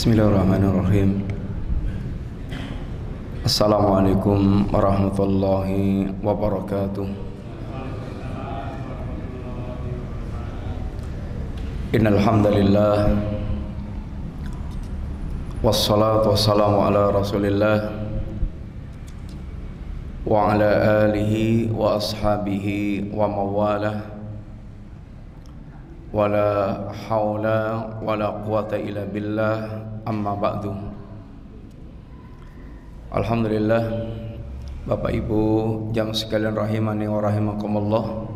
Bismillahirrahmanirrahim. Assalamualaikum warahmatullahi wabarakatuh. Innal hamdalillah wassalatu wassalamu ala Rasulillah wa ala alihi wa ashabihi wa mawalah. Wala haula wala quwata illa billah, amma ba'du. Alhamdulillah, Bapak Ibu jamaah sekalian rahimani wa rahimakumullah.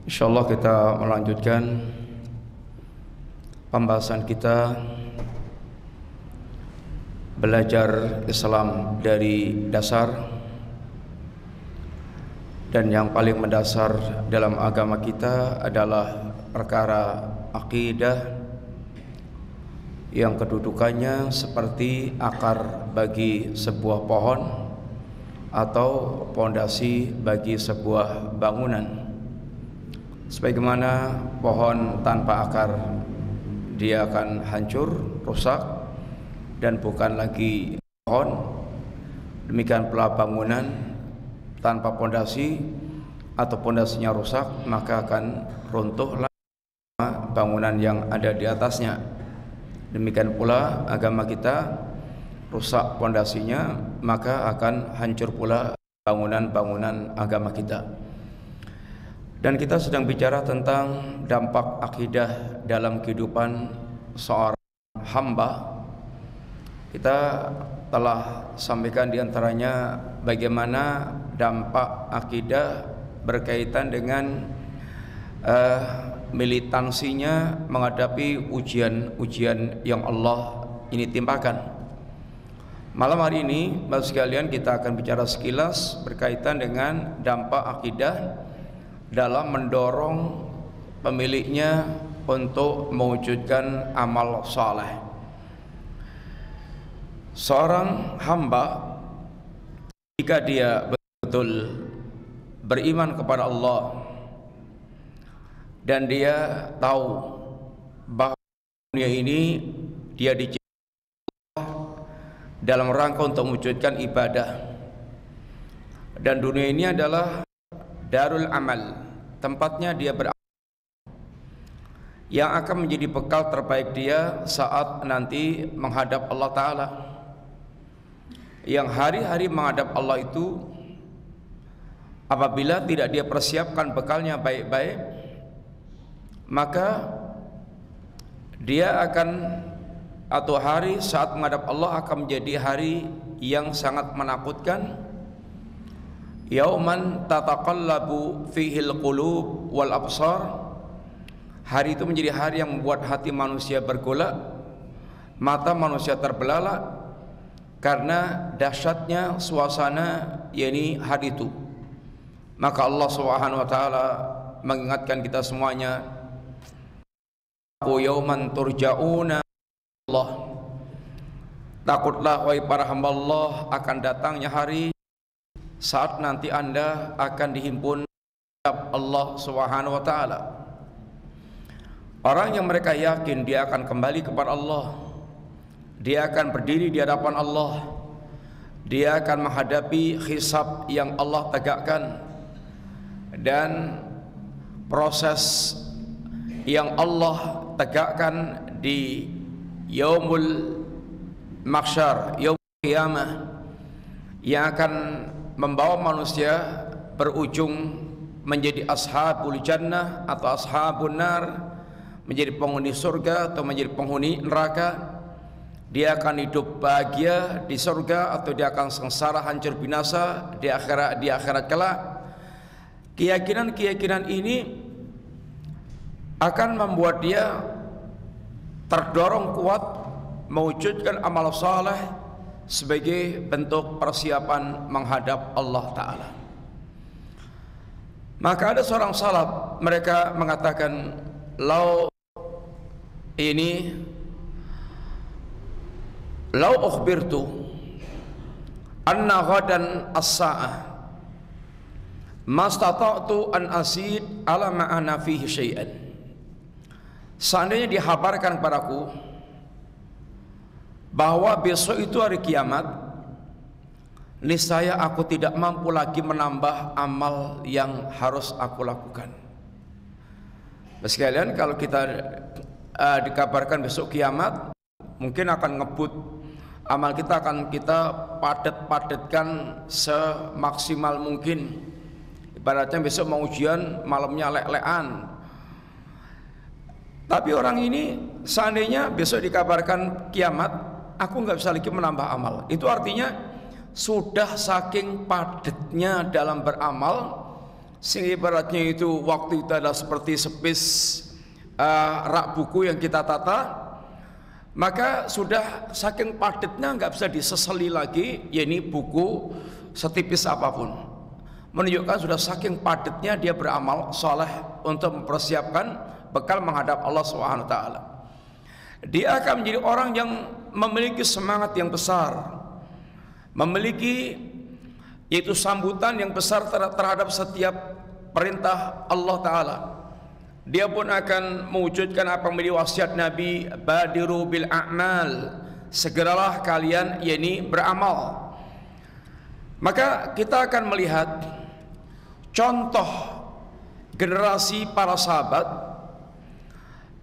Insyaallah kita melanjutkan pembahasan kita belajar Islam dari dasar. Dan yang paling mendasar dalam agama kita adalah perkara akidah yang kedudukannya seperti akar bagi sebuah pohon atau pondasi bagi sebuah bangunan. Sebagaimana pohon tanpa akar dia akan hancur, rusak dan bukan lagi pohon, demikian pula bangunan tanpa pondasi atau pondasinya rusak maka akan runtuhlah bangunan yang ada di atasnya. Demikian pula agama kita, rusak pondasinya maka akan hancur pula bangunan-bangunan agama kita. Dan kita sedang bicara tentang dampak akidah dalam kehidupan seorang hamba. Kita telah sampaikan diantaranya bagaimana dampak akidah berkaitan dengan militansinya menghadapi ujian-ujian yang Allah ini timpakan. Malam hari ini, Bapak sekalian, kita akan bicara sekilas berkaitan dengan dampak akidah dalam mendorong pemiliknya untuk mewujudkan amal saleh. Seorang hamba jika dia betul beriman kepada Allah dan dia tahu bahwa dunia ini dia diciptakan dalam rangka untuk mewujudkan ibadah, dan dunia ini adalah darul amal, tempatnya dia beramal yang akan menjadi bekal terbaik dia saat nanti menghadap Allah Ta'ala. Yang hari-hari menghadap Allah itu, apabila tidak dia persiapkan bekalnya baik-baik, maka dia akan, atau hari saat menghadap Allah akan menjadi hari yang sangat menakutkan. Yauman tataqallabu fihil qulub wal absar. Hari itu menjadi hari yang membuat hati manusia bergolak, mata manusia terbelalak karena dahsyatnya suasana yakni hari itu. Maka Allah Subhanahu wa taala mengingatkan kita semuanya, yauman turja'una Allah. Takutlah wahai para hamba Allah akan datangnya hari saat nanti Anda akan dihimpun Allah Subhanahu wa taala. Orang yang mereka yakin dia akan kembali kepada Allah, dia akan berdiri di hadapan Allah, dia akan menghadapi hisab yang Allah tegakkan, dan proses yang Allah tegakkan di yaumul mahsyar, yaumul qiyamah, yang akan membawa manusia berujung menjadi ashabul jannah atau ashabun nar, menjadi penghuni surga atau menjadi penghuni neraka. Dia akan hidup bahagia di surga atau dia akan sengsara hancur binasa di akhirat kelak. Keyakinan ini akan membuat dia terdorong kuat mewujudkan amal saleh sebagai bentuk persiapan menghadap Allah Ta'ala. Maka ada seorang salaf, mereka mengatakan, Lau ukhbirtu anna ghadan as-sa'ah mastata'tu an asid ala ma'ana fihi syai'an. Seandainya dihabarkan padaku bahwa besok itu hari kiamat, niscaya aku tidak mampu lagi menambah amal yang harus aku lakukan. Sekalian, kalau kita dikabarkan besok kiamat, mungkin akan ngebut amal kita, akan kita padat-padatkan semaksimal mungkin. Ibaratnya besok mau ujian, malamnya lek-lekan. Tapi orang ini seandainya besok dikabarkan kiamat, aku nggak bisa lagi menambah amal. Itu artinya sudah saking padatnya dalam beramal, sehingga ibaratnya itu waktu itu adalah seperti sepis rak buku yang kita tata, maka sudah saking padatnya nggak bisa disesali lagi, yakni buku setipis apapun. Menunjukkan sudah saking padatnya dia beramal soleh untuk mempersiapkan bekal menghadap Allah Subhanahu wa taala. Dia akan menjadi orang yang memiliki semangat yang besar, memiliki yaitu sambutan yang besar terhadap setiap perintah Allah Ta'ala. Dia pun akan mewujudkan apa yang menjadi wasiat Nabi, badiru bil a'mal, segeralah kalian yakni beramal. Maka kita akan melihat contoh generasi para sahabat,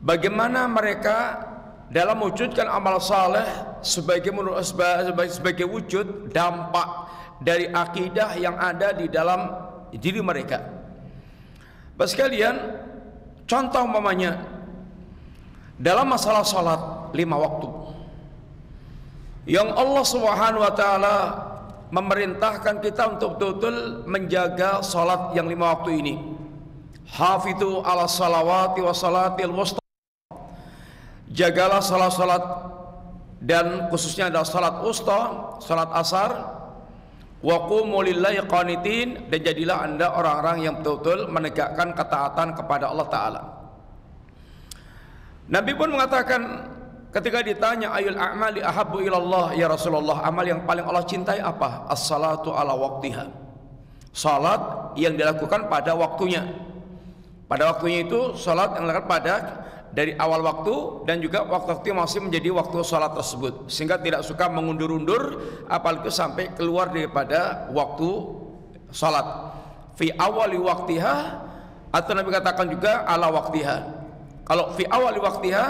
bagaimana mereka dalam mewujudkan amal saleh sebagai wujud dampak dari akidah yang ada di dalam diri mereka. Bapak sekalian, contoh umpamanya dalam masalah salat 5 waktu yang Allah Subhanahu wa taala memerintahkan kita untuk betul-betul menjaga salat yang 5 waktu ini. Hafidhu ala salawati wa salatil wusta, jagalah salat-salat dan khususnya adalah salat wusta, salat asar. Wa qumu lillahi qanitin, dan jadilah anda orang-orang yang betul-betul menegakkan ketaatan kepada Allah Ta'ala. Nabi pun mengatakan ketika ditanya ayul a'mali ahabbu ilallah ya Rasulullah, amal yang paling Allah cintai apa? As-salatu ala waqtiha, salat yang dilakukan pada waktunya. Pada waktunya itu salat yang dilakukan pada dari awal waktu dan juga waktu masih menjadi waktu salat tersebut, sehingga tidak suka mengundur-undur apalagi sampai keluar daripada waktu salat. Fi awali waktiha, atau Nabi katakan juga ala waktiha. Kalau fi awali waktiha,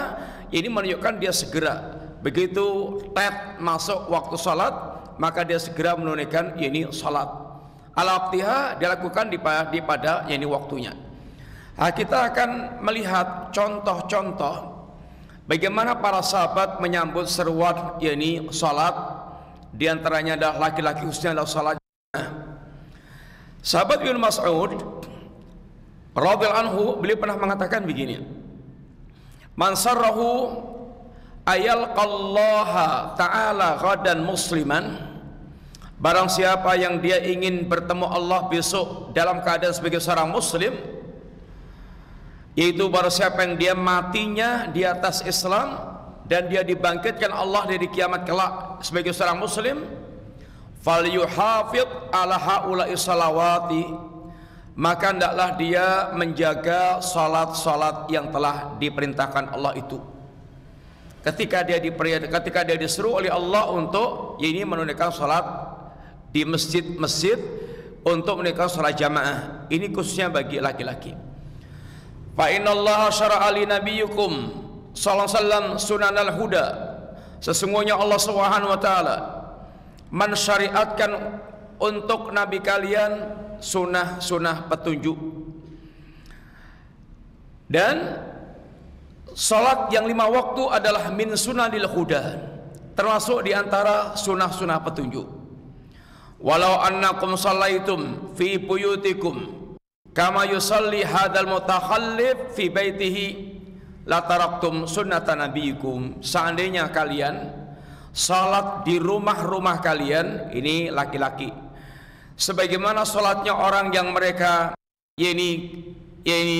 ini menunjukkan dia segera, begitu masuk waktu salat maka dia segera menunaikan ini salat. Ala waktiha dilakukan pada ini waktunya. Nah, kita akan melihat contoh-contoh bagaimana para sahabat menyambut seruan yakni salat. Di antaranya adalah laki-laki khususnya adalah salat. Sahabat Ibnu Mas'ud radhiyallahu anhu, beliau pernah mengatakan begini, man sarrahu ayalqallaha ta'ala ghadan musliman, barang siapa yang dia ingin bertemu Allah besok dalam keadaan sebagai seorang muslim, yaitu barang siapa yang dia matinya di atas Islam dan dia dibangkitkan Allah dari kiamat kelak sebagai seorang muslim, falyuhafid ala haula'i salawati, maka hendaklah dia menjaga salat-salat yang telah diperintahkan Allah itu. Ketika dia disuruh oleh Allah untuk ini menunaikan salat di masjid-masjid, untuk menunaikan salat jamaah, ini khususnya bagi laki-laki. Fa innallaha syara'a li nabiyyukum sallallahu alaihi wasallam sunanal huda, sesungguhnya Allah Subhanahu wa taala mensyariatkan untuk nabi kalian sunah-sunah petunjuk. Dan salat yang 5 waktu adalah min sunanil huda, termasuk di antara sunah-sunah petunjuk. Walau annakum shallaitum fi buyutikum kama yusalli hadal mutakhallif fi baitihi la taraktum sunnata nabiyikum, seandainya kalian salat di rumah-rumah kalian, ini laki-laki, sebagaimana salatnya orang yang mereka ini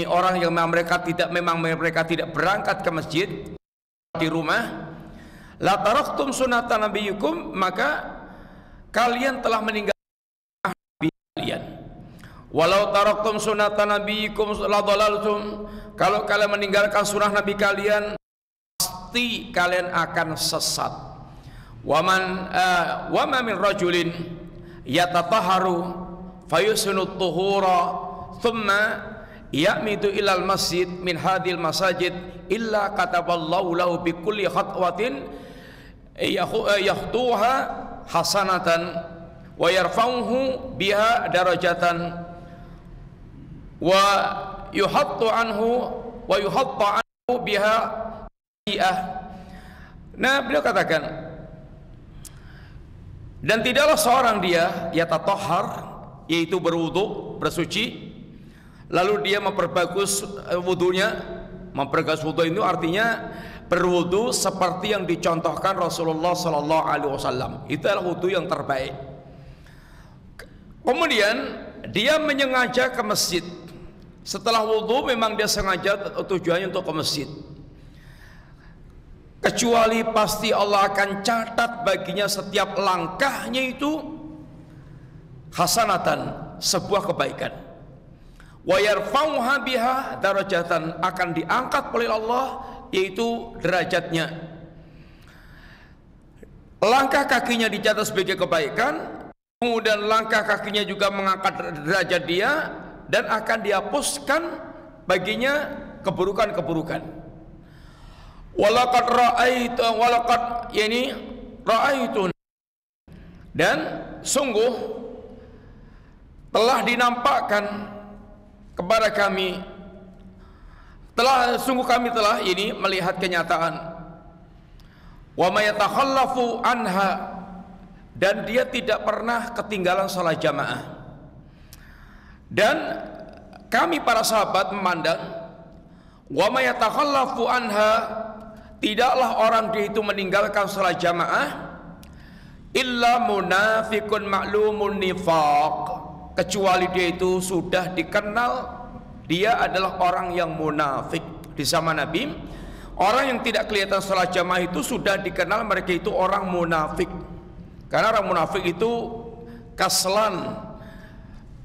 orang yang mereka tidak berangkat ke masjid di rumah, la taraktum sunnata nabiyikum, maka kalian telah meninggalkan nabi kalian. Walau taraktum sunnata nabiyikum la dhalaltum, kalau kalian meninggalkan sunnah nabi kalian pasti kalian akan sesat. wa ma min rajulin yatatahharu fayusinu tuhura thumma ya'midu ilal masjid min hadhil masajid illa kataballahu lahu bi kulli khatwatin yahtuha hasanatan wa yarfa'uhu biha darajatan wa yuhattu anhu biha sayi'ah. Nah, beliau katakan, dan tidaklah seorang dia yatatahhar, yaitu berwudu, bersuci, lalu dia memperbagus wudunya. Memperbagus wudu itu artinya berwudu seperti yang dicontohkan Rasulullah sallallahu alaihi wasallam. Itu adalah wudu yang terbaik. Kemudian dia menyengaja ke masjid. Setelah wudu memang dia sengaja tujuannya untuk ke masjid. Kecuali pasti Allah akan catat baginya setiap langkahnya itu hasanatan, sebuah kebaikan. Wa yarfa'uha biha darajatan, akan diangkat oleh Allah, yaitu derajatnya. Langkah kakinya dicatat sebagai kebaikan, kemudian langkah kakinya juga mengangkat derajat dia, dan akan dihapuskan baginya keburukan-keburukan. Walaqad ra'aitu, dan sungguh telah dinampakkan kepada kami, kami telah melihat kenyataan. Wa may yatakhallafu anha, dan dia tidak pernah ketinggalan salat jamaah. Dan kami para sahabat memandang, wa may yatakhallafu anha, tidaklah orang dia itu meninggalkan salat jamaah illa munafiqun ma'lumun nifaq, kecuali dia itu sudah dikenal dia adalah orang yang munafik. Di zaman Nabi, orang yang tidak kelihatan salat jamaah itu sudah dikenal mereka itu orang munafik. Karena orang munafik itu kaslan,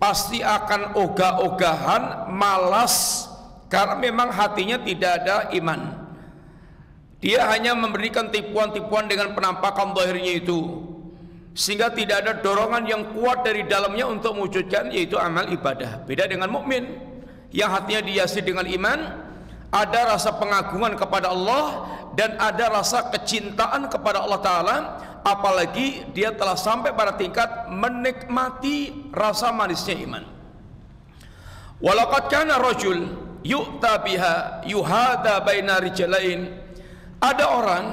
pasti akan ogah-ogahan, malas, karena memang hatinya tidak ada iman. Dia hanya memberikan tipuan-tipuan dengan penampakan zahirnya itu, sehingga tidak ada dorongan yang kuat dari dalamnya untuk mewujudkan, yaitu amal ibadah. Beda dengan mukmin yang hatinya dihiasi dengan iman, ada rasa pengagungan kepada Allah dan ada rasa kecintaan kepada Allah Ta'ala, apalagi dia telah sampai pada tingkat menikmati rasa manisnya iman. Walaqad kana rajul yu'ta biha yuhada baina rijalain, ada orang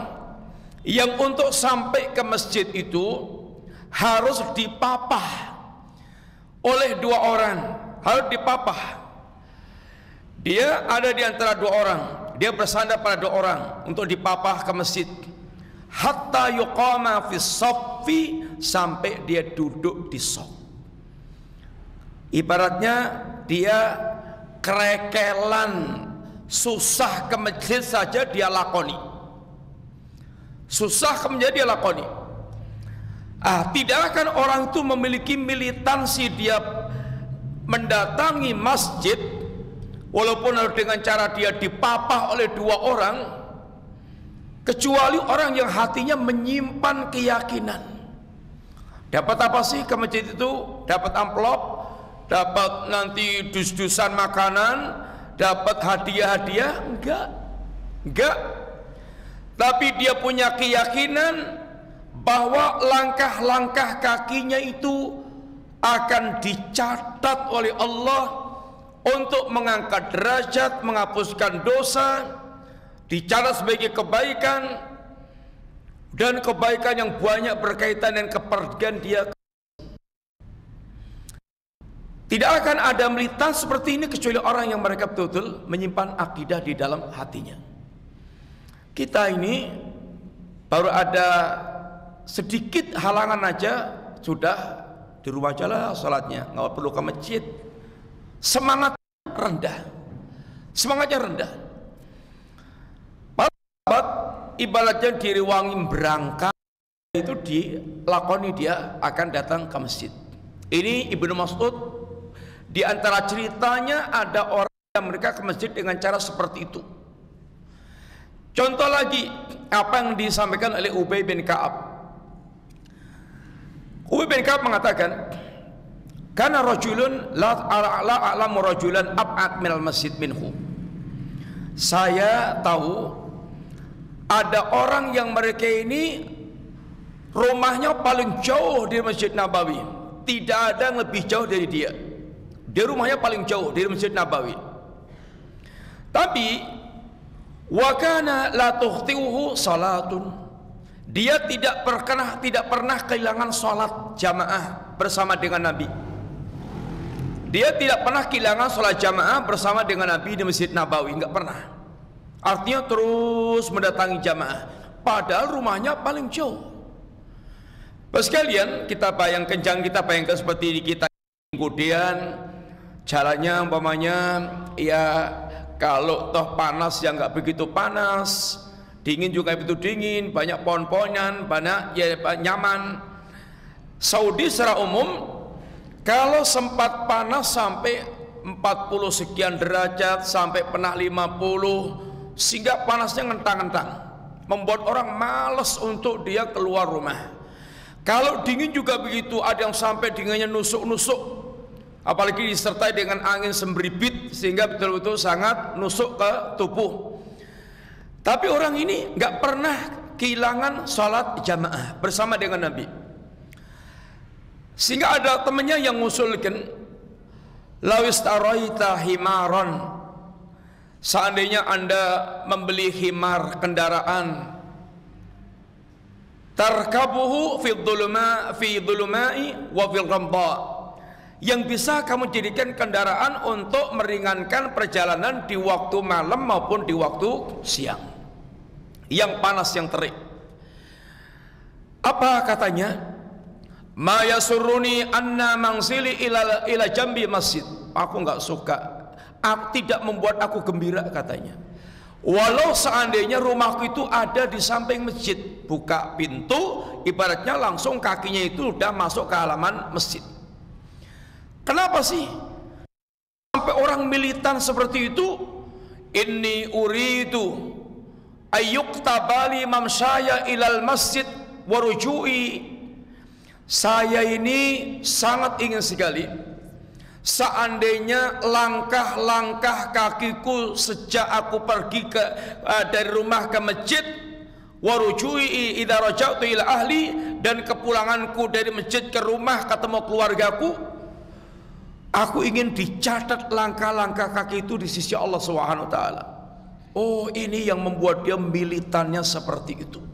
yang untuk sampai ke masjid itu harus dipapah oleh dua orang, harus dipapah. Dia ada di antara dua orang, dia bersandar pada dua orang untuk dipapah ke masjid. Hatta yuqama fis saffi, sampai dia duduk di shaf. Ibaratnya dia kerekelan, susah ke masjid saja dia lakoni. Susah kemudian dia lakoni. Tidak akan orang itu memiliki militansi dia mendatangi masjid walaupun dengan cara dia dipapah oleh dua orang, kecuali orang yang hatinya menyimpan keyakinan. Dapat apa sih ke masjid itu? Dapat amplop, dapat nanti dus-dusan makanan, dapat hadiah-hadiah? Enggak. Tapi dia punya keyakinan bahwa langkah-langkah kakinya itu akan dicatat oleh Allah untuk mengangkat derajat, menghapuskan dosa, dicatat sebagai kebaikan, dan kebaikan yang banyak berkaitan dengan kepergian dia. Tidak akan ada militan seperti ini kecuali orang yang mereka betul-betul menyimpan akidah di dalam hatinya. Kita ini baru ada sedikit halangan aja sudah di rumah aja lah salatnya, nggak perlu ke masjid. Semangatnya rendah. Para sahabat ibaratnya diriwangi berangkat itu dilakoni, dia akan datang ke masjid. Ini Ibnu Mas'ud, di antara ceritanya ada orang yang mereka ke masjid dengan cara seperti itu. Contoh lagi apa yang disampaikan oleh Ubay bin Ka'ab. Ubay bin Ka'ab mengatakan, "Kana rajulun la a'lamu rajulan ab'ad minal masjid minhu." Saya tahu ada orang yang mereka ini rumahnya paling jauh dari Masjid Nabawi. Tidak ada yang lebih jauh dari dia. Dia rumahnya paling jauh dari Masjid Nabawi. Tapi wa kana la tukhtihu salatun. Dia tidak pernah kehilangan salat jamaah bersama dengan Nabi. Dia tidak pernah kehilangan salat jamaah bersama dengan Nabi di Masjid Nabawi, enggak pernah. Artinya terus mendatangi jamaah, padahal rumahnya paling jauh. Bapak sekalian, jangan kita bayangkan seperti kita kemudian jalannya umpamanya ya kalau toh panas ya nggak begitu panas, dingin juga begitu dingin, banyak pohon-pohonan, banyak ya nyaman. Saudi secara umum kalau sempat panas sampai 40 sekian derajat, sampai pernah 50, sehingga panasnya ngentang-ngentang, membuat orang malas untuk dia keluar rumah. Kalau dingin juga begitu, ada yang sampai dinginnya nusuk-nusuk, apalagi disertai dengan angin sembribit sehingga betul-betul sangat nusuk ke tubuh. Tapi orang ini nggak pernah kehilangan sholat jamaah bersama dengan Nabi. Sehingga ada temannya yang ngusulkan, lawis taraita himaran, seandainya Anda membeli himar kendaraan, tarkabuhu fi dhulumai wa fil ghamda, yang bisa kamu jadikan kendaraan untuk meringankan perjalanan di waktu malam maupun di waktu siang, yang panas yang terik. Apa katanya? Ma yasurruni anna mangsili ila jambi masjid. Aku enggak suka, tidak membuat aku gembira katanya. Walau seandainya rumahku itu ada di samping masjid, buka pintu ibaratnya langsung kakinya itu udah masuk ke halaman masjid. Kenapa sih sampai orang militan seperti itu? Inni uridu ayyuktabali mamsyaya ilal masjid warujui. Saya ini sangat ingin sekali seandainya langkah-langkah kakiku sejak aku pergi dari rumah ke masjid, warujui idza raja'tu ila ahli, dan kepulanganku dari masjid ke rumah ketemu keluargaku, aku ingin dicatat langkah-langkah kaki itu di sisi Allah Subhanahu wa taala. Oh, ini yang membuat dia militannya seperti itu.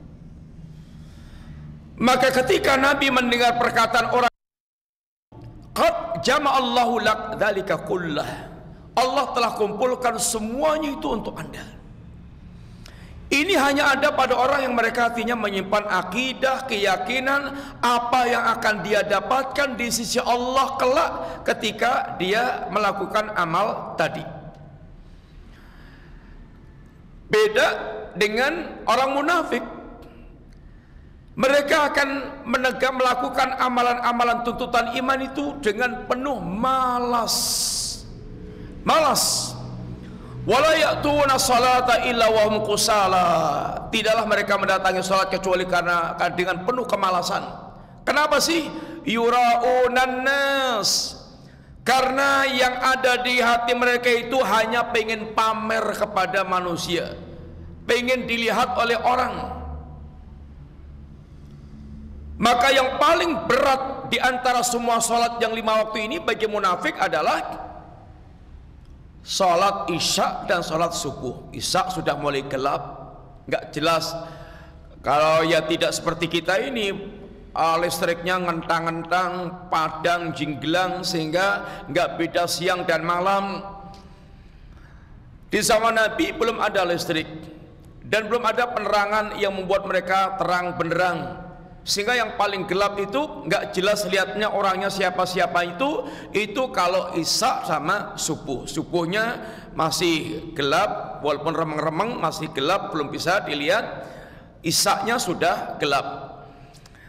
Maka ketika Nabi mendengar perkataan orang, qad jama'allahu lak dzalika kullah, Allah telah kumpulkan semuanya itu untuk Anda. Ini hanya ada pada orang yang mereka hatinya menyimpan akidah, keyakinan apa yang akan dia dapatkan di sisi Allah kelak ketika dia melakukan amal tadi. Beda dengan orang munafik. Mereka akan melakukan amalan-amalan tuntutan iman itu dengan penuh malas. Wala ya'tuna salata illa wa hum kusala. Tidaklah mereka mendatangi salat kecuali karena dengan penuh kemalasan. Kenapa sih? Yura'unan nas. Karena yang ada di hati mereka itu hanya pengen pamer kepada manusia, pengen dilihat oleh orang. Maka yang paling berat di antara semua salat yang 5 waktu ini bagi munafik adalah salat isya dan salat subuh. Isya sudah mulai gelap, nggak jelas. Kalau ya tidak seperti kita ini, listriknya ngentang-ngentang, padang, jinggelang, sehingga nggak beda siang dan malam. Di zaman Nabi belum ada listrik dan belum ada penerangan yang membuat mereka terang benderang, sehingga yang paling gelap itu nggak jelas lihatnya orangnya siapa-siapa itu kalau isya sama subuh. Subuhnya masih gelap, walaupun remeng-remeng masih gelap, belum bisa dilihat. Isyanya sudah gelap.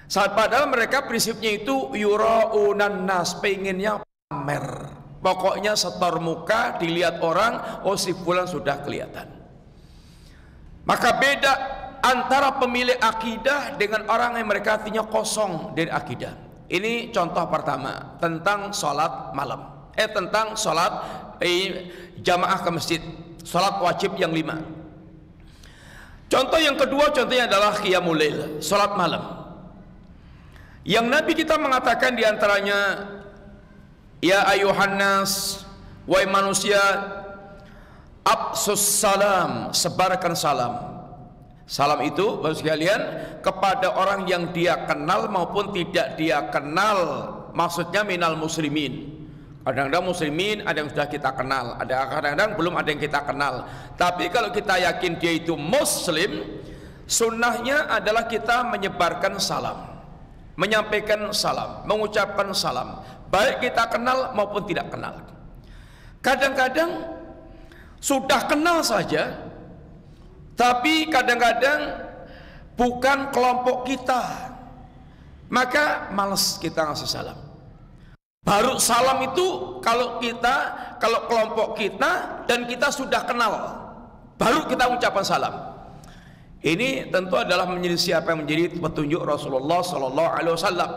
Saat padahal mereka prinsipnya itu yura'unan nas, pengennya pamer. Pokoknya setor muka dilihat orang, oh si fulan sudah kelihatan. Maka beda antara pemilik akidah dengan orang yang mereka hatinya kosong dari akidah. Ini contoh pertama tentang sholat malam. Tentang sholat jamaah ke masjid, sholat wajib yang 5. Contoh yang kedua, contohnya adalah qiyamul lail, sholat malam. Yang Nabi kita mengatakan diantaranya, ya ayuhan nas, wahai manusia, absus salam, sebarkan salam. Salam itu bapak sekalian kepada orang yang dia kenal maupun tidak dia kenal, maksudnya minal muslimin. Kadang-kadang muslimin ada yang sudah kita kenal, ada kadang-kadang belum ada yang kita kenal. Tapi kalau kita yakin dia itu muslim, sunnahnya adalah kita menyebarkan salam, menyampaikan salam, mengucapkan salam, baik kita kenal maupun tidak kenal. Kadang-kadang sudah kenal saja, tapi kadang-kadang bukan kelompok kita, maka malas kita ngasih salam. Baru salam itu kalau kelompok kita dan kita sudah kenal, baru kita ucapkan salam. Ini tentu adalah menjadi siapa yang menjadi petunjuk Rasulullah Sallallahu Alaihi Wasallam.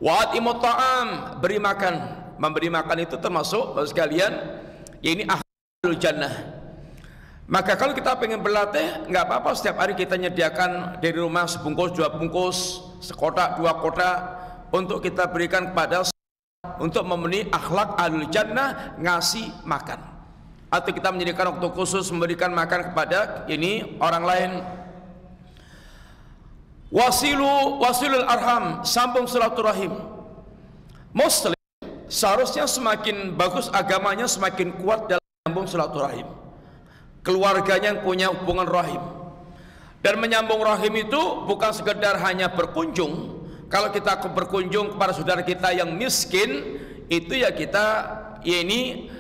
Wa'atimut ta'am, beri makan. Memberi makan itu termasuk sekalian, ya ini ahlul jannah. Maka kalau kita pengen berlatih, nggak apa-apa setiap hari kita nyediakan dari rumah sebungkus, 2 bungkus, sekotak, 2 kotak untuk kita berikan kepada untuk memenuhi akhlak ahlul jannah, ngasih makan. Atau kita menyediakan waktu khusus memberikan makan kepada ini orang lain. Wasilul arham, sambung silaturahim. Muslim seharusnya semakin bagus agamanya, semakin kuat dalam sambung silaturahim. Keluarganya yang punya hubungan rahim. Dan menyambung rahim itu bukan sekedar hanya berkunjung. Kalau kita berkunjung kepada saudara kita yang miskin, itu ya kita ya ini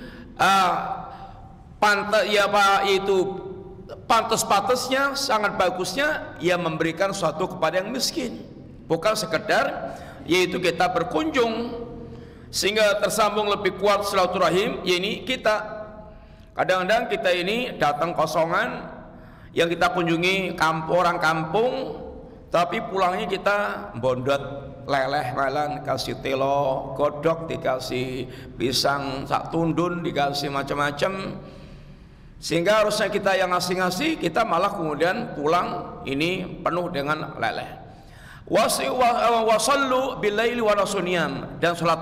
pantas-pantasnya, sangat bagusnya ya memberikan sesuatu kepada yang miskin, bukan sekedar yaitu kita berkunjung sehingga tersambung lebih kuat silaturahim. Ya ini kita kadang-kadang kita ini datang kosongan, yang kita kunjungi orang kampung, tapi pulangnya kita bondot leleh malan, kasih telo godok, dikasih pisang sak tundun, dikasih macam-macam, sehingga harusnya kita yang ngasih-ngasih, kita malah kemudian pulang ini penuh dengan leleh. Wasallu bilaili wa rasuniyam, dan salat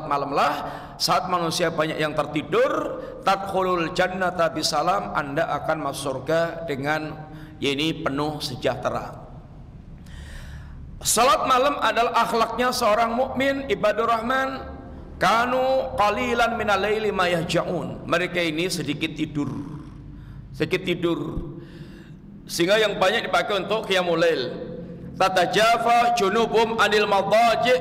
malamlah saat manusia banyak yang tertidur. Tadkhulul jannata bisalam, Anda akan masuk surga dengan ini penuh sejahtera. Salat malam adalah akhlaknya seorang mukmin ibadur rahman. Kanu qalilan minal laili ma yahjaun, mereka ini sedikit tidur, sehingga yang banyak dipakai untuk qiyamul lail. Tatajafa junubum anil madaji,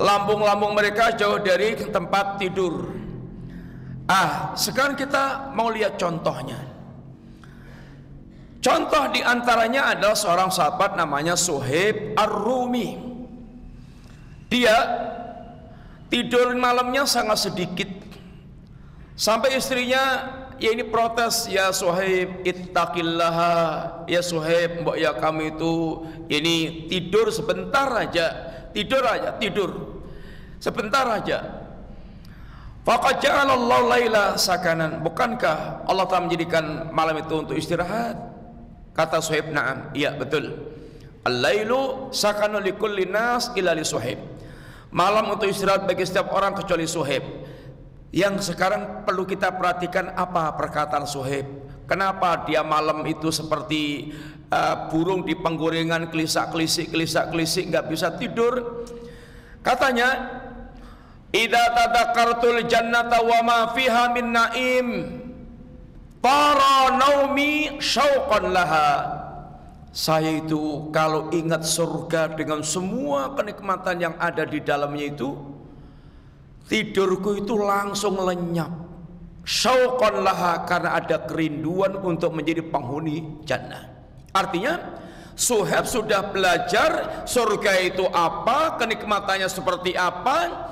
lambung-lambung mereka jauh dari tempat tidur. Sekarang kita mau lihat contohnya. Contoh diantaranya adalah seorang sahabat namanya Suhaib Ar-Rumi. Dia tidur malamnya sangat sedikit, sampai istrinya ya ini protes, ya Suhaib ittaqillaha, ya Suhaib, mbok ya kamu itu ini tidur sebentar aja, tidur sebentar aja. Faqad ja'alallahu laila sakanan, bukankah Allah telah menjadikan malam itu untuk istirahat? Kata Suhaib, na'am, iya betul. Al-lailu sakanu likulli nas illa li Suhaib, malam untuk istirahat bagi setiap orang kecuali Suhaib. Yang sekarang perlu kita perhatikan apa perkataan Suhaib. Kenapa dia malam itu seperti burung di penggorengan, kelisak-kelisik nggak bisa tidur. Katanya, idza tadzakartul jannata wa ma fiha min naim tara naumi syauqan laha. Saya itu kalau ingat surga dengan semua kenikmatan yang ada di dalamnya itu, tidurku itu langsung lenyap. Syauqan laha, karena ada kerinduan untuk menjadi penghuni jannah. Artinya Suhaib sudah belajar surga itu apa, kenikmatannya seperti apa,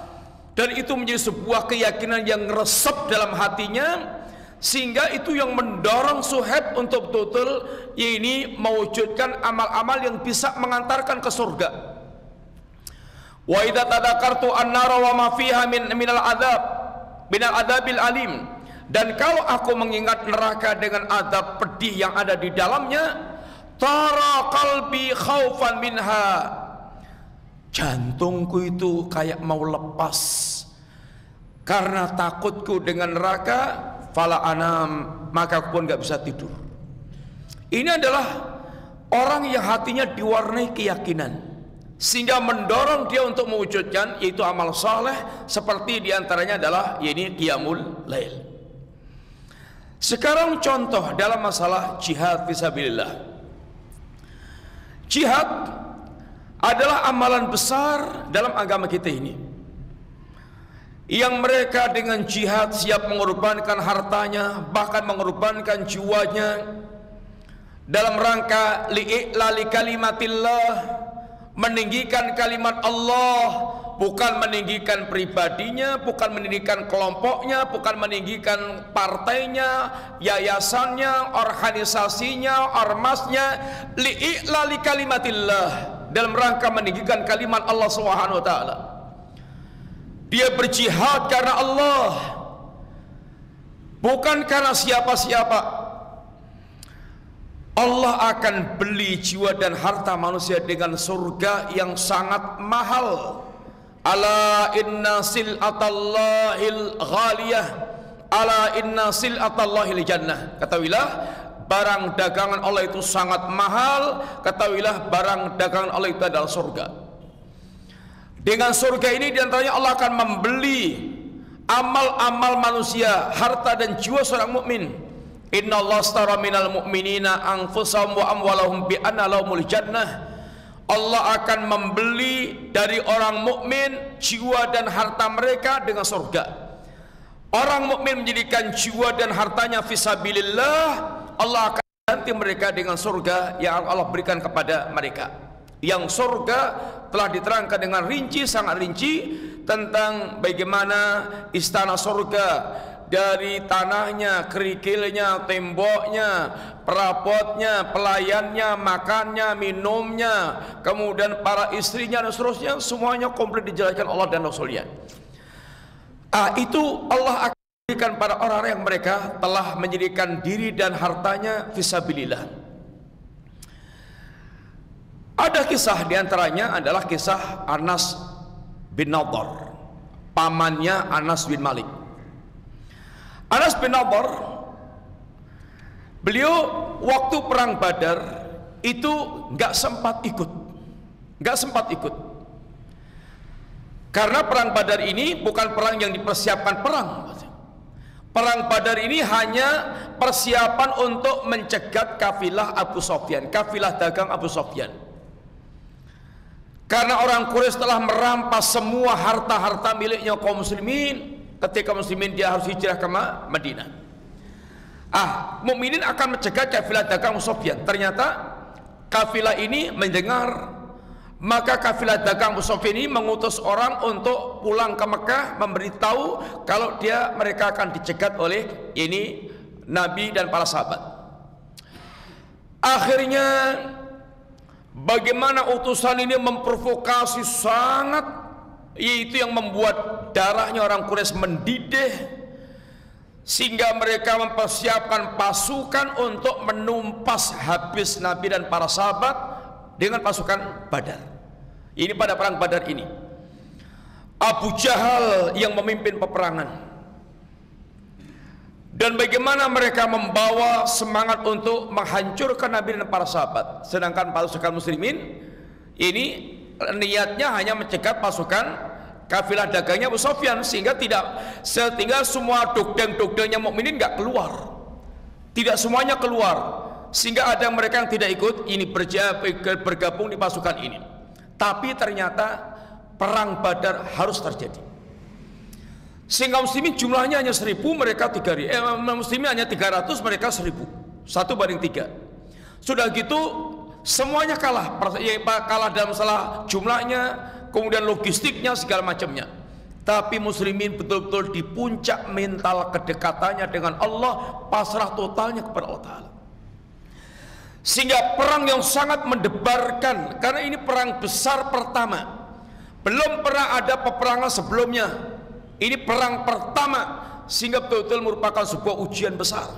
dan itu menjadi sebuah keyakinan yang resep dalam hatinya, sehingga itu yang mendorong Suhaib untuk betul-betul ini mewujudkan amal-amal yang bisa mengantarkan ke surga. Wa idza tadzakartu an-nara wa ma fiha minal adabil alim. Dan kalau aku mengingat neraka dengan azab pedih yang ada di dalamnya, tara qalbi khaufan minha, jantungku itu kayak mau lepas karena takutku dengan neraka. Fala anam, maka aku pun gak bisa tidur. Ini adalah orang yang hatinya diwarnai keyakinan, sehingga mendorong dia untuk mewujudkan yaitu amal saleh, seperti diantaranya adalah ini qiyamul lail. Sekarang contoh dalam masalah jihad fisabilillah. Jihad adalah amalan besar dalam agama kita ini, yang mereka dengan jihad siap mengorbankan hartanya, bahkan mengorbankan jiwanya dalam rangka li'ilali kalimatillah, meninggikan kalimat Allah, bukan meninggikan pribadinya, bukan meninggikan kelompoknya, bukan meninggikan partainya, yayasannya, organisasinya, ormasnya. Li'ilali kalimatillah, dalam rangka meninggikan kalimat Allah Subhanahu wa taala. Dia berjihad karena Allah, bukan karena siapa-siapa. Allah akan beli jiwa dan harta manusia dengan surga yang sangat mahal. Ala inna sil'atallahil ghaliyah, ala inna sil'atallahil jannah. Ketahuilah barang dagangan Allah itu sangat mahal. Ketahuilah barang dagangan Allah itu adalah surga. Dengan surga ini diantaranya Allah akan membeli amal-amal manusia, harta dan jiwa seorang mukmin. Inna Allah astara minal mu'minina anfusahum wa amwalahum bi anna lahumul jannah. Allah akan membeli dari orang mukmin jiwa dan harta mereka dengan surga. Orang mukmin menjadikan jiwa dan hartanya fisabilillah, Allah akan ganti mereka dengan surga yang Allah berikan kepada mereka. Yang surga telah diterangkan dengan rinci, sangat rinci, tentang bagaimana istana surga, dari tanahnya, kerikilnya, temboknya, perabotnya, pelayannya, makannya, minumnya, kemudian para istrinya dan seterusnya, semuanya komplit dijelaskan Allah dan Rasulnya. Itu Allah akan berikan pada orang-orang yang mereka telah menjadikan diri dan hartanya fisabilillah. Ada kisah diantaranya adalah kisah Anas bin Nadhr, pamannya Anas bin Malik. Anas bin Nadhr, beliau waktu perang Badar itu nggak sempat ikut, karena perang Badar ini bukan perang yang dipersiapkan perang. Perang Badar ini hanya persiapan untuk mencegat kafilah Abu Sufyan, kafilah dagang Abu Sufyan. Karena orang Quraisy telah merampas semua harta-harta miliknya kaum muslimin. Ketika muslimin dia harus hijrah ke Madinah. Mukminin akan mencegat kafilah dagang Abu Sufyan. Ternyata kafilah ini mendengar, maka kafilah dagang Abu Sufyan ini mengutus orang untuk pulang ke Mekah, memberitahu kalau mereka akan dicegat oleh ini Nabi dan para sahabat. Akhirnya bagaimana utusan ini memprovokasi sangat, yaitu yang membuat darahnya orang Quraisy mendidih, sehingga mereka mempersiapkan pasukan untuk menumpas habis Nabi dan para sahabat dengan pasukan Badar. Ini pada perang Badar ini Abu Jahal yang memimpin peperangan, dan bagaimana mereka membawa semangat untuk menghancurkan Nabi dan para sahabat, sedangkan pasukan muslimin ini niatnya hanya mencegat pasukan kafilah dagangnya Abu Sufyan, sehingga semua dogdeng-dogdengnya mukminin nggak keluar, tidak semuanya keluar, sehingga ada mereka yang tidak ikut ini bergabung di pasukan ini. Tapi ternyata perang Badar harus terjadi, sehingga muslimin jumlahnya hanya 1000, mereka 3000. Muslimin hanya 300, mereka 1000, 1/3. Sudah gitu semuanya kalah dalam masalah jumlahnya, kemudian logistiknya, segala macamnya. Tapi muslimin betul-betul di puncak mental kedekatannya dengan Allah, pasrah totalnya kepada Allah Ta'ala. Sehingga perang yang sangat mendebarkan, karena ini perang besar pertama, Belum pernah ada peperangan sebelumnya. Ini perang pertama, sehingga betul-betul merupakan sebuah ujian besar.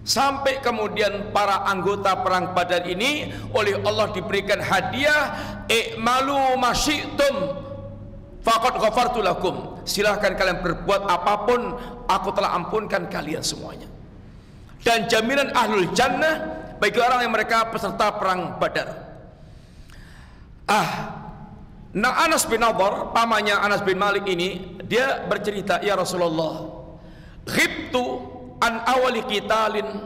Sampai kemudian para anggota perang Badar ini oleh Allah diberikan hadiah, i'malu masyi'tum faqad ghafartu lakum. Silahkan kalian berbuat apapun, aku telah ampunkan kalian semuanya. Dan jaminan ahlul jannah bagi orang yang mereka peserta perang Badar. Nah, Anas bin Nadhr, pamannya Anas bin Malik ini, dia bercerita, ya Rasulullah, ghibtu an awali qitalin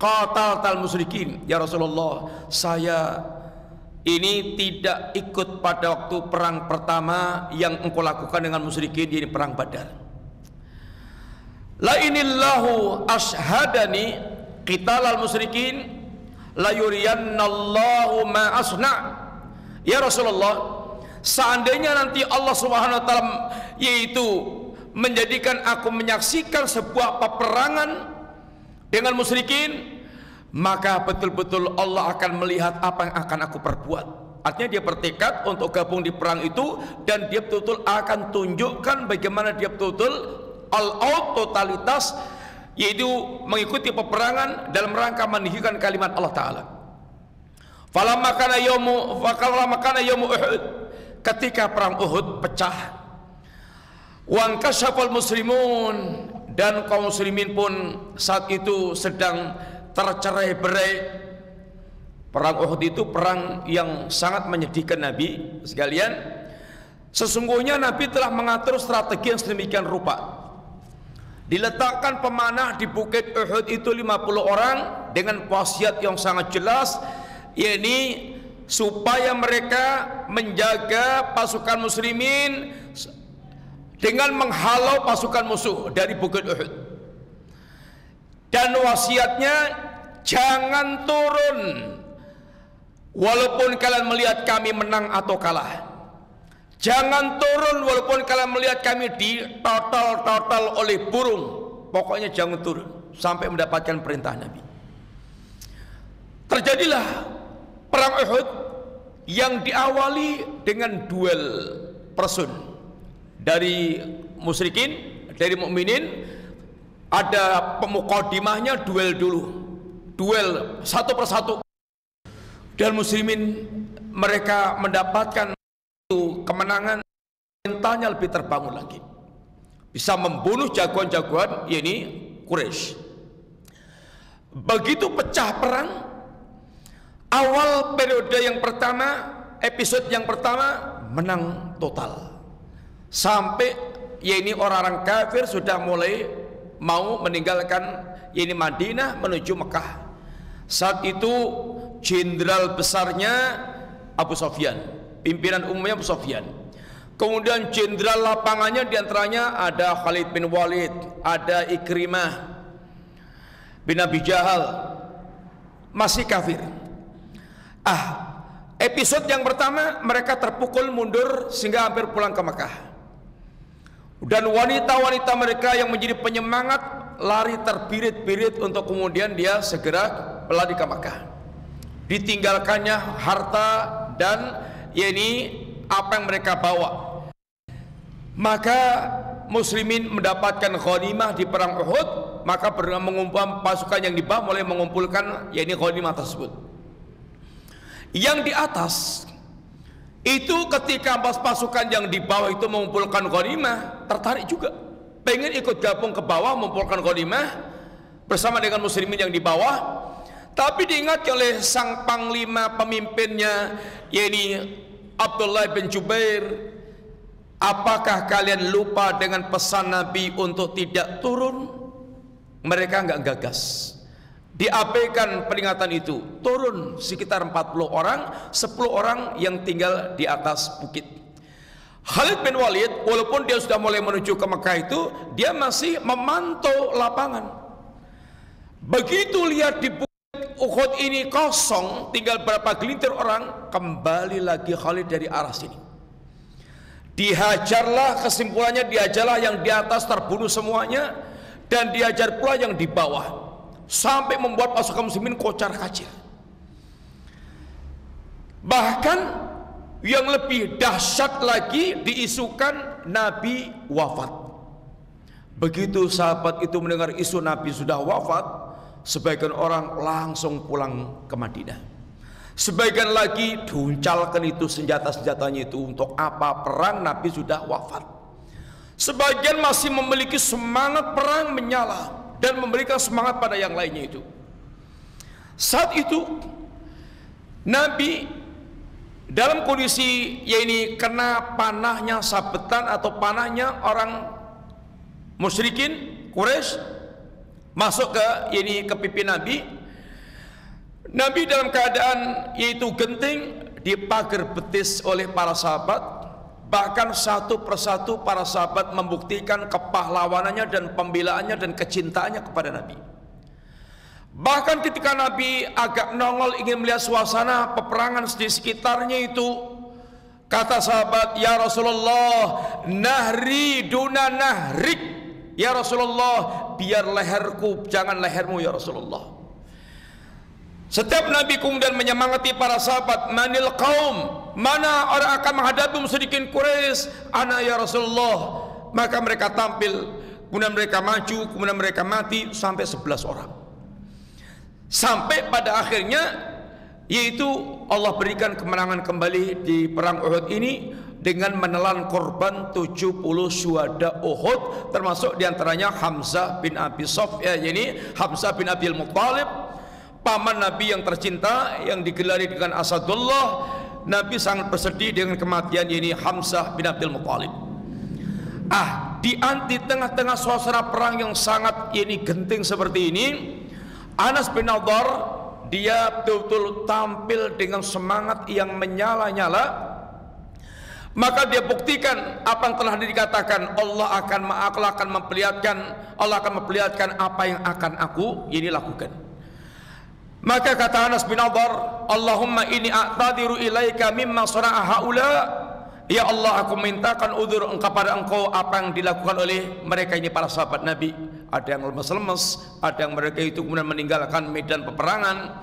qataltal musyrikin. Ya Rasulullah, saya ini tidak ikut pada waktu perang pertama yang engkau lakukan dengan musyrikin, yaitu perang Badar. La inillahu ashhadani qitalal musyrikin la yuriyannallahu ma asna. Ya Rasulullah, seandainya nanti Allah Subhanahu wa taala yaitu menjadikan aku menyaksikan sebuah peperangan dengan musyrikin, maka betul-betul Allah akan melihat apa yang akan aku perbuat. Artinya dia bertekad untuk gabung di perang itu, dan dia betul-betul akan tunjukkan bagaimana dia betul-betul all-out totalitas, yaitu mengikuti peperangan dalam rangka meninggikan kalimat Allah Ta'ala. Falamma kana yaumu Uhud, ketika perang Uhud pecah, wankashafal muslimun, dan kaum muslimin pun saat itu sedang tercerai-berai. Perang Uhud itu perang yang sangat menyedihkan Nabi sekalian. Sesungguhnya Nabi telah mengatur strategi yang sedemikian rupa. Diletakkan pemanah di bukit Uhud itu 50 orang dengan wasiat yang sangat jelas, yakni supaya mereka menjaga pasukan muslimin dengan menghalau pasukan musuh dari bukit Uhud. Dan wasiatnya, jangan turun walaupun kalian melihat kami menang atau kalah. Jangan turun walaupun kalian melihat kami ditotal oleh burung. Pokoknya jangan turun sampai mendapatkan perintah Nabi. Terjadilah perang Uhud yang diawali dengan duel person dari musyrikin, dari mukminin. Ada pemukadimahnya, duel dulu, duel satu persatu, dan muslimin mereka mendapatkan kemenangan, mentalnya lebih terbangun lagi, bisa membunuh jagoan-jagoan, yakni Quraisy. Begitu pecah perang, awal periode yang pertama, episode yang pertama menang total, sampai yakni orang-orang kafir sudah mulai mau meninggalkan yakni Madinah menuju Mekah. Saat itu jenderal besarnya Abu Sufyan, pimpinan umumnya Abu Sufyan. Kemudian jenderal lapangannya diantaranya ada Khalid bin Walid, ada Ikrimah bin Abi Jahal, masih kafir. Episode yang pertama mereka terpukul mundur sehingga hampir pulang ke Mekah. Dan wanita-wanita mereka yang menjadi penyemangat lari terbirit-birit untuk kemudian dia segera lari ke Mekah. Ditinggalkannya harta dan yakni apa yang mereka bawa. Maka muslimin mendapatkan ghanimah di perang Uhud, maka mengumpulkan pasukan yang dibawa mulai mengumpulkan yakni ghanimah tersebut. Yang di atas itu ketika pasukan yang di bawah itu mengumpulkan ghanimah, tertarik juga, pengen ikut gabung ke bawah mengumpulkan ghanimah bersama dengan muslimin yang di bawah. Tapi diingat oleh sang panglima pemimpinnya, yakni Abdullah bin Jubair, apakah kalian lupa dengan pesan Nabi untuk tidak turun? Mereka enggak gagas, diabaikan peringatan itu. Turun sekitar 40 orang, 10 orang yang tinggal di atas bukit. Khalid bin Walid, walaupun dia sudah mulai menuju ke Mekah itu, dia masih memantau lapangan. Begitu lihat di bukit Uhud ini kosong, tinggal berapa gelintir orang, kembali lagi Khalid dari arah sini. Dihajarlah, kesimpulannya dihajarlah yang di atas terbunuh semuanya, dan dihajar pula yang di bawah, sampai membuat pasukan muslimin kocar kacir. Bahkan yang lebih dahsyat lagi diisukan Nabi wafat. Begitu sahabat itu mendengar isu Nabi sudah wafat, sebagian orang langsung pulang ke Madinah. Sebagian lagi diuncalkan itu senjata-senjatanya itu untuk apa? Perang, Nabi sudah wafat. Sebagian masih memiliki semangat perang menyala dan memberikan semangat pada yang lainnya itu. Saat itu Nabi dalam kondisi yaitu kena panahnya sabetan atau panahnya orang musyrikin Quraisy masuk ke ke pipi Nabi. Nabi dalam keadaan yaitu genting dipagar betis oleh para sahabat. Bahkan satu persatu para sahabat membuktikan kepahlawanannya dan pembelaannya dan kecintaannya kepada Nabi. Bahkan ketika Nabi agak nongol ingin melihat suasana peperangan di sekitarnya itu, kata sahabat, "Ya Rasulullah, nahri duna nahrik." Ya Rasulullah, biar leherku jangan lehermu ya Rasulullah. Setiap Nabi kemudian menyemangati para sahabat, "Manil qaum?" Mana orang akan menghadapi musyrikin Quraisy? "Ana ya Rasulullah." Maka mereka tampil, kemudian mereka maju, kemudian mereka mati sampai 11 orang. Sampai pada akhirnya yaitu Allah berikan kemenangan kembali di perang Uhud ini dengan menelan korban 70 syuhada Uhud, termasuk diantaranya Hamzah bin Abi Sufyan, Hamzah bin Abdul Muttalib, paman Nabi yang tercinta yang digelari dengan Asadullah. Nabi sangat bersedih dengan kematian Hamzah bin Abdul Muttalib. Di tengah-tengah suasana perang yang sangat genting seperti ini, Anas bin Nadhr dia betul-betul tampil dengan semangat yang menyala-nyala. Maka dia buktikan apa yang telah dikatakan, Allah akan memperlihatkan apa yang akan aku lakukan. Maka kata Anas bin Nadhr, "Allahumma inni a'tadiru ilaika mimma sana'a haula." Ya Allah, aku mintakan udzur kepada engkau apa yang dilakukan oleh mereka ini para sahabat Nabi. Ada yang lemes-lemes, ada yang mereka itu kemudian meninggalkan medan peperangan.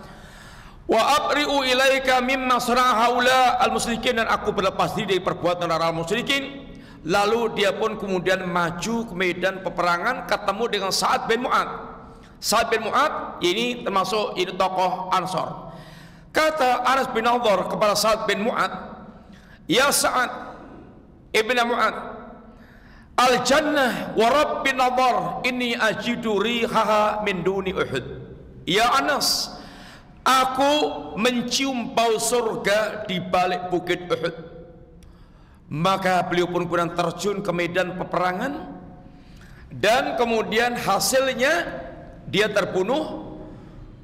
Wa abri'u ilaika mimma sana'a haula al-musyrikin, dan aku berlepas diri dari perbuatan orang musyrikin. Lalu dia pun kemudian maju ke medan peperangan, ketemu dengan Sa'ad bin Mu'adz. Sa'ad bin Mu'adz ini termasuk tokoh Ansor. Kata Anas bin Nadhr kepada Sa'ad bin Mu'adz, "Ya Sa'ad ibn Mu'adz, al-jannah wa rabbi Nadhr, inni ajidu rihaha min duni Uhud." Ya Anas, aku mencium bau surga di balik bukit Uhud. Maka beliau pun kemudian terjun ke medan peperangan, dan kemudian hasilnya dia terbunuh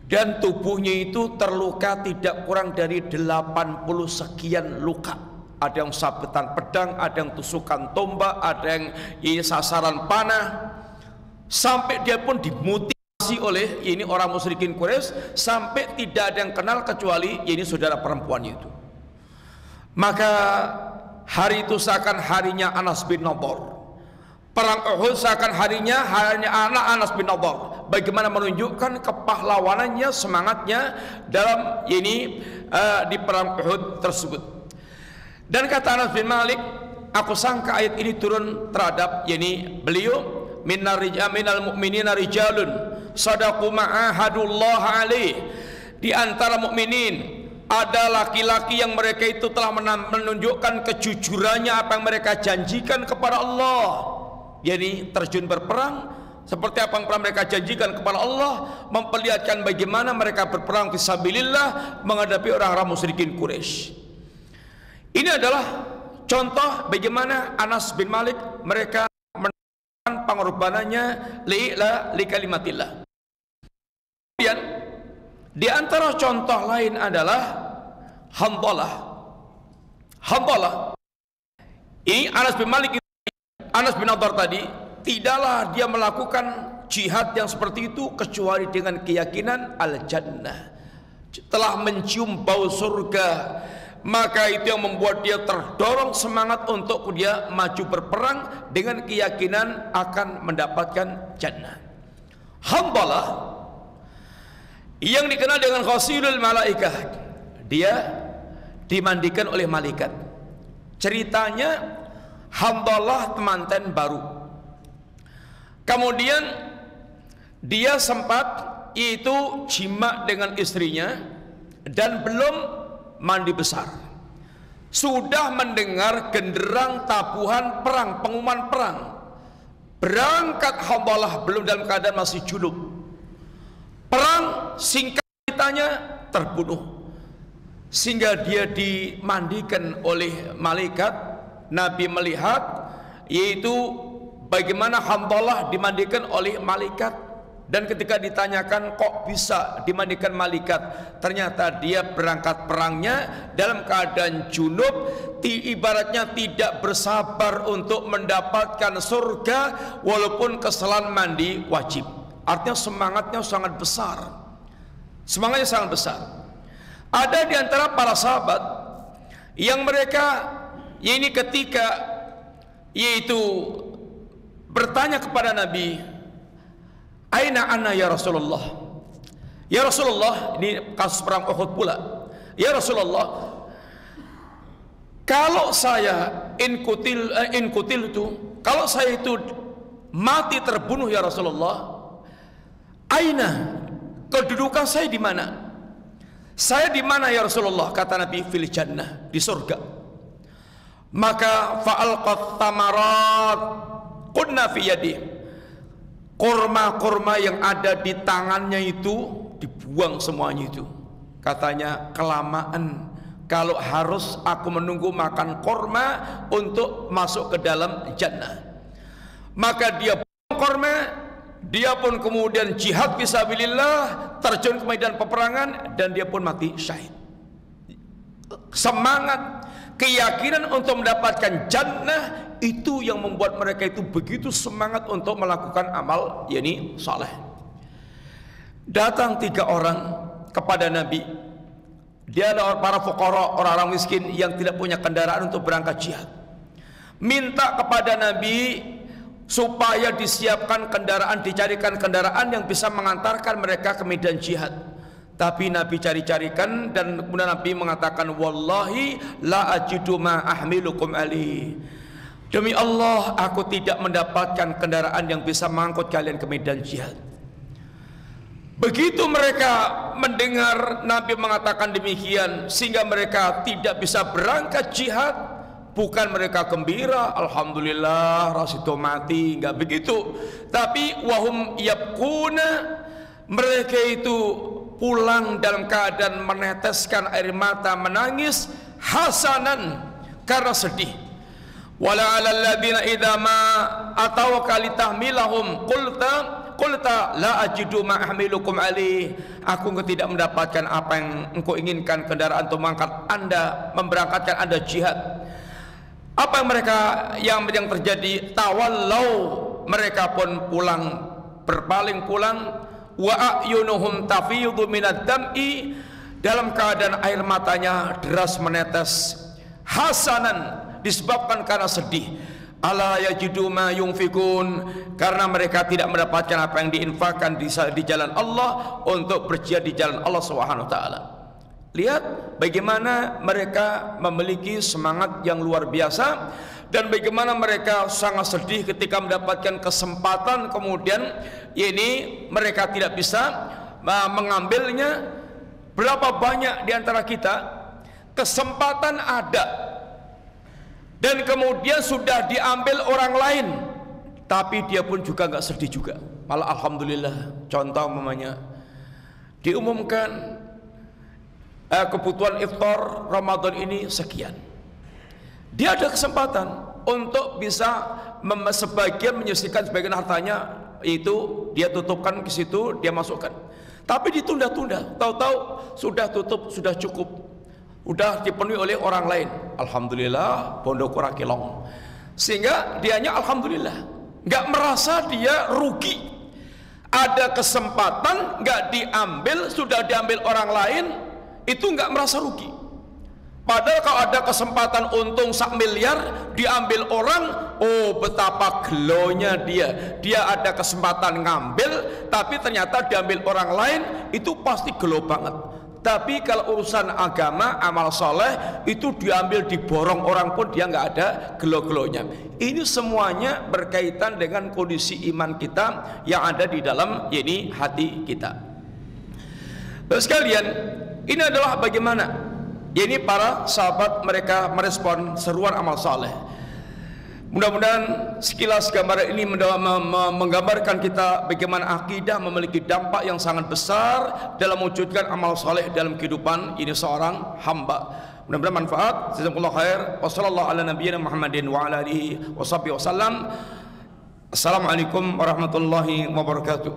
dan tubuhnya itu terluka tidak kurang dari 80 sekian luka. Ada yang sabetan pedang, ada yang tusukan tombak, ada yang sasaran panah, sampai dia pun dimutilasi oleh orang musyrikin Quraisy, sampai tidak ada yang kenal kecuali saudara perempuannya itu. Maka hari itu seakan harinya Anas bin Nadhr. Perang Uhud seakan harinya anak Anas bin Nadhr. Bagaimana menunjukkan kepahlawanannya, semangatnya dalam di perang Uhud tersebut. Dan kata Anas bin Malik, aku sangka ayat ini turun terhadap beliau, minal mu'minina rijalun sadaqu ma'ahadullah alaih. Di antara mukminin ada laki-laki yang mereka itu telah menunjukkan kejujurannya apa yang mereka janjikan kepada Allah. Terjun berperang seperti apa yang pernah mereka janjikan kepada Allah, memperlihatkan bagaimana mereka berperang fisabilillah menghadapi orang-orang musyrikin Quraisy. Ini adalah contoh bagaimana Anas bin Malik mereka menaikkan pengorbanannya li kalimatillah. Kemudian di antara contoh lain adalah Hanzalah. Ini Anas bin Malik, Anas bin Nadhr tadi, tidaklah dia melakukan jihad yang seperti itu kecuali dengan keyakinan al-jannah, telah mencium bau surga. Maka itu yang membuat dia terdorong semangat untuk dia maju berperang dengan keyakinan akan mendapatkan jannah. Hanzalah yang dikenal dengan ghasilul malaikah, dia dimandikan oleh malaikat. ceritanya Handalah temanten baru. Kemudian dia sempat itu jima dengan istrinya dan belum mandi besar. Sudah mendengar genderang tabuhan perang, pengumuman perang. Berangkat Handalah belum dalam keadaan masih junub. Perang, singkat ceritanya, terbunuh. Sehingga dia dimandikan oleh malaikat. Nabi melihat yaitu bagaimana Handalah dimandikan oleh malaikat, dan ketika ditanyakan kok bisa dimandikan malaikat, ternyata dia berangkat perangnya dalam keadaan junub, ibaratnya tidak bersabar untuk mendapatkan surga walaupun kesalahan mandi wajib. Artinya semangatnya sangat besar. Semangatnya sangat besar. Ada di antara para sahabat yang mereka ini ketika yaitu bertanya kepada Nabi, "Aina ana ya Rasulullah?" Ya Rasulullah, ini kasus perang Uhud pula. Ya Rasulullah, kalau saya in kutil itu, kalau saya itu mati terbunuh ya Rasulullah, aina, kedudukan saya di mana? Saya di mana ya Rasulullah? Kata Nabi, fil jannah, di surga. Maka fa'alqat tamarat kunna fi yadi, kurma-kurma yang ada di tangannya itu dibuang semuanya itu. Katanya, kelamaan, kalau harus aku menunggu makan kurma untuk masuk ke dalam jannah. Maka dia buang kurma, dia pun kemudian jihad fisabilillah, terjun ke medan peperangan, dan dia pun mati syahid. Semangat, keyakinan untuk mendapatkan jannah itu yang membuat mereka itu begitu semangat untuk melakukan amal yakni saleh. Datang 3 orang kepada Nabi. Dia adalah para fuqara, orang-orang miskin yang tidak punya kendaraan untuk berangkat jihad. Minta kepada Nabi supaya disiapkan kendaraan, dicarikan kendaraan yang bisa mengantarkan mereka ke medan jihad. Tapi Nabi cari-carikan, dan kemudian Nabi mengatakan, wallahi la ajidu ma ahmilukum ali. Demi Allah, aku tidak mendapatkan kendaraan yang bisa mengangkut kalian ke medan jihad. Begitu mereka mendengar Nabi mengatakan demikian, sehingga mereka tidak bisa berangkat jihad. Bukan mereka gembira, alhamdulillah Rasido mati, enggak begitu. Tapi wahum yabkuna, mereka itu pulang dalam keadaan meneteskan air mata, menangis hasanan karena sedih. Wala 'alal ladzina idza ma atawaka litahmilahum qulta la ajidu ma ahmilukum alaih. Aku tidak mendapatkan apa yang engkau inginkan, kendaraan untuk mengangkat Anda, memberangkatkan Anda jihad. Apa yang terjadi? Tawallau, mereka pun pulang, berpaling pulang. Wa a'yunuhum tafidhu minad dam'i, dalam keadaan air matanya deras menetes, hasanan, disebabkan karena sedih. Ala yajidu ma yunfikun, karena mereka tidak mendapatkan apa yang diinfakkan di jalan Allah, untuk berjihad di jalan Allah Subhanahu wa taala. Lihat bagaimana mereka memiliki semangat yang luar biasa, dan bagaimana mereka sangat sedih ketika mendapatkan kesempatan, kemudian ini mereka tidak bisa mengambilnya. Berapa banyak di antara kita kesempatan ada dan kemudian sudah diambil orang lain, tapi dia pun juga nggak sedih juga, malah alhamdulillah. Contoh umpamanya diumumkan kebutuhan iftar Ramadan ini sekian, dia ada kesempatan untuk bisa sebagian menyisihkan sebagian hartanya, itu dia tutupkan ke situ, dia masukkan. Tapi ditunda-tunda, tahu-tahu sudah tutup, sudah cukup, sudah dipenuhi oleh orang lain. Alhamdulillah, pondok Kilong. Sehingga dianya alhamdulillah, nggak merasa dia rugi. Ada kesempatan nggak diambil, sudah diambil orang lain, itu nggak merasa rugi. Padahal kalau ada kesempatan untung 1 miliar diambil orang, oh betapa gelonya dia ada kesempatan ngambil, tapi ternyata diambil orang lain, itu pasti gelo banget. Tapi kalau urusan agama, amal soleh itu diambil diborong orang pun dia nggak ada gelo-gelonya. Ini semuanya berkaitan dengan kondisi iman kita yang ada di dalam ini hati kita. Terus sekalian, ini adalah bagaimana ini para sahabat mereka merespon seruan amal soleh. Mudah-mudahan sekilas gambaran ini menggambarkan kita bagaimana akidah memiliki dampak yang sangat besar dalam mewujudkan amal soleh dalam kehidupan ini seorang hamba. Mudah-mudahan manfaat. Jazakumullah khair. Wassallallahu ala nabiyyina Muhammadin wa ala alihi washabbihi wasallam. Assalamualaikum warahmatullahi wabarakatuh.